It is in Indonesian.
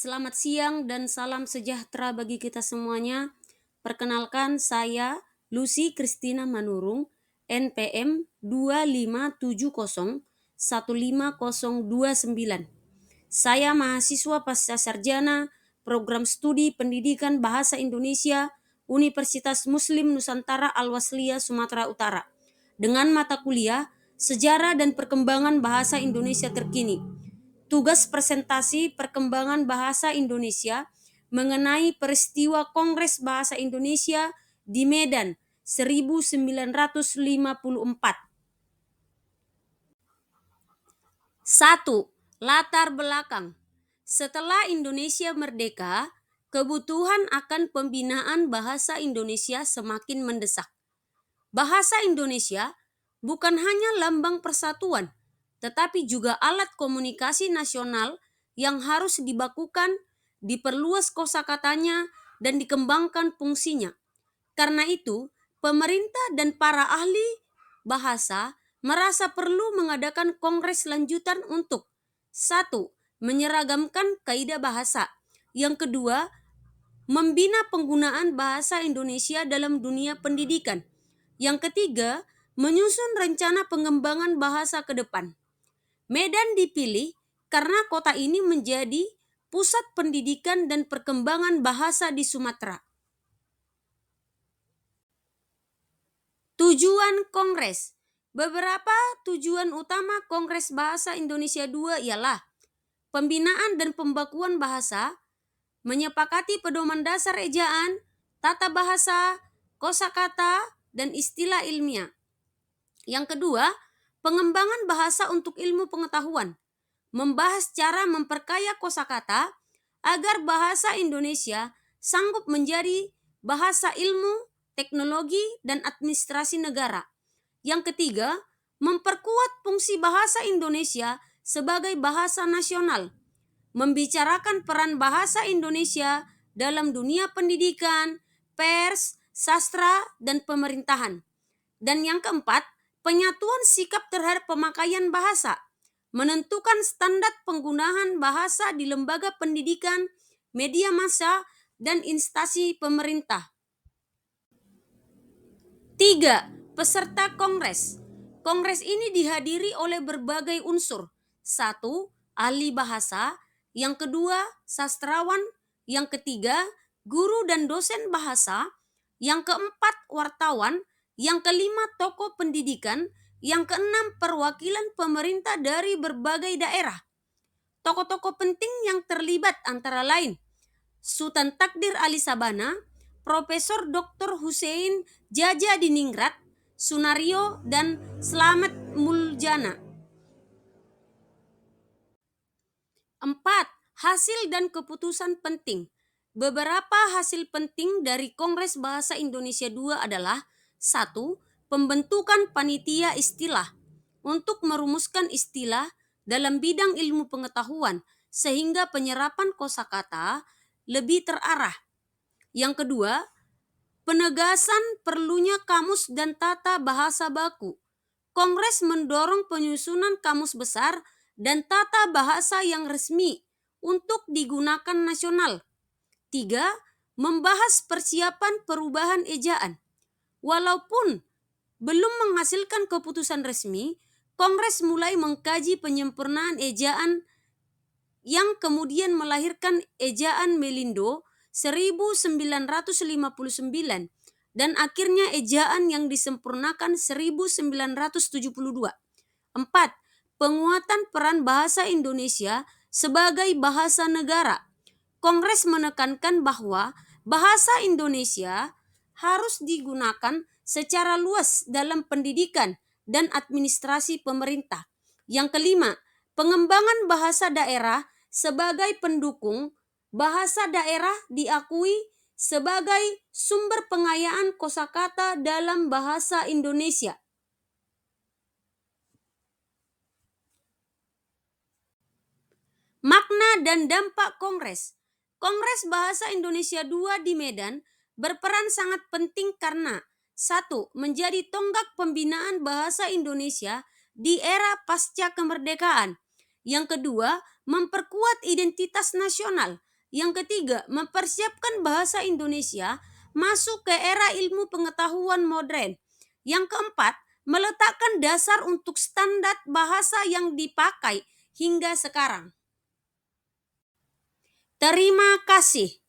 Selamat siang dan salam sejahtera bagi kita semuanya. Perkenalkan, saya Lucy Christina Manurung, NPM 2570150029. Saya mahasiswa pasca sarjana Program Studi Pendidikan Bahasa Indonesia Universitas Muslim Nusantara Al-Wasliyah Sumatera Utara dengan mata kuliah Sejarah dan Perkembangan Bahasa Indonesia Terkini. Tugas presentasi perkembangan bahasa Indonesia mengenai peristiwa Kongres Bahasa Indonesia di Medan 1954. 1. Latar belakang. Setelah Indonesia merdeka, kebutuhan akan pembinaan bahasa Indonesia semakin mendesak. Bahasa Indonesia bukan hanya lambang persatuan, tetapi juga alat komunikasi nasional yang harus dibakukan, diperluas kosakatanya, dan dikembangkan fungsinya. Karena itu, pemerintah dan para ahli bahasa merasa perlu mengadakan kongres lanjutan untuk 1. Menyeragamkan kaidah bahasa. Yang kedua, membina penggunaan bahasa Indonesia dalam dunia pendidikan. Yang ketiga, menyusun rencana pengembangan bahasa ke depan. Medan dipilih karena kota ini menjadi pusat pendidikan dan perkembangan bahasa di Sumatera. Tujuan Kongres. Beberapa tujuan utama Kongres Bahasa Indonesia II ialah pembinaan dan pembakuan bahasa, menyepakati pedoman dasar ejaan, tata bahasa, kosakata, dan istilah ilmiah. Yang kedua, pengembangan bahasa untuk ilmu pengetahuan, membahas cara memperkaya kosakata agar bahasa Indonesia sanggup menjadi bahasa ilmu, teknologi, dan administrasi negara. Yang ketiga, memperkuat fungsi bahasa Indonesia sebagai bahasa nasional, membicarakan peran bahasa Indonesia dalam dunia pendidikan, pers, sastra, dan pemerintahan. Dan yang keempat, penyatuan sikap terhadap pemakaian bahasa, menentukan standar penggunaan bahasa di lembaga pendidikan, media massa, dan instansi pemerintah. 3. Peserta Kongres. Kongres ini dihadiri oleh berbagai unsur. 1. Ahli bahasa. Yang kedua, sastrawan. Yang ketiga, guru dan dosen bahasa. Yang keempat, wartawan. Yang kelima, tokoh pendidikan. Yang keenam, perwakilan pemerintah dari berbagai daerah. Tokoh-tokoh penting yang terlibat antara lain Sultan Takdir Ali Sabana, Profesor Dr. Hussein Jaja Diningrat, Sunario, dan Slamet Muljana. 4. Hasil dan keputusan penting. Beberapa hasil penting dari Kongres Bahasa Indonesia II adalah 1. Pembentukan panitia istilah untuk merumuskan istilah dalam bidang ilmu pengetahuan sehingga penyerapan kosakata lebih terarah. Yang kedua, penegasan perlunya kamus dan tata bahasa baku. Kongres mendorong penyusunan kamus besar dan tata bahasa yang resmi untuk digunakan nasional. 3. Membahas persiapan perubahan ejaan. Walaupun belum menghasilkan keputusan resmi, Kongres mulai mengkaji penyempurnaan ejaan yang kemudian melahirkan ejaan Melindo 1959 dan akhirnya ejaan yang disempurnakan 1972. 4. Penguatan peran bahasa Indonesia sebagai bahasa negara. Kongres menekankan bahwa bahasa Indonesia harus digunakan secara luas dalam pendidikan dan administrasi pemerintah. Yang kelima, pengembangan bahasa daerah sebagai pendukung. Bahasa daerah diakui sebagai sumber pengayaan kosakata dalam bahasa Indonesia. Makna dan dampak Kongres. Kongres Bahasa Indonesia II di Medan berperan sangat penting karena 1. Menjadi tonggak pembinaan bahasa Indonesia di era pasca kemerdekaan. Yang kedua, memperkuat identitas nasional Yang ketiga, mempersiapkan bahasa Indonesia masuk ke era ilmu pengetahuan modern. Yang keempat, meletakkan dasar untuk standar bahasa yang dipakai hingga sekarang. Terima kasih.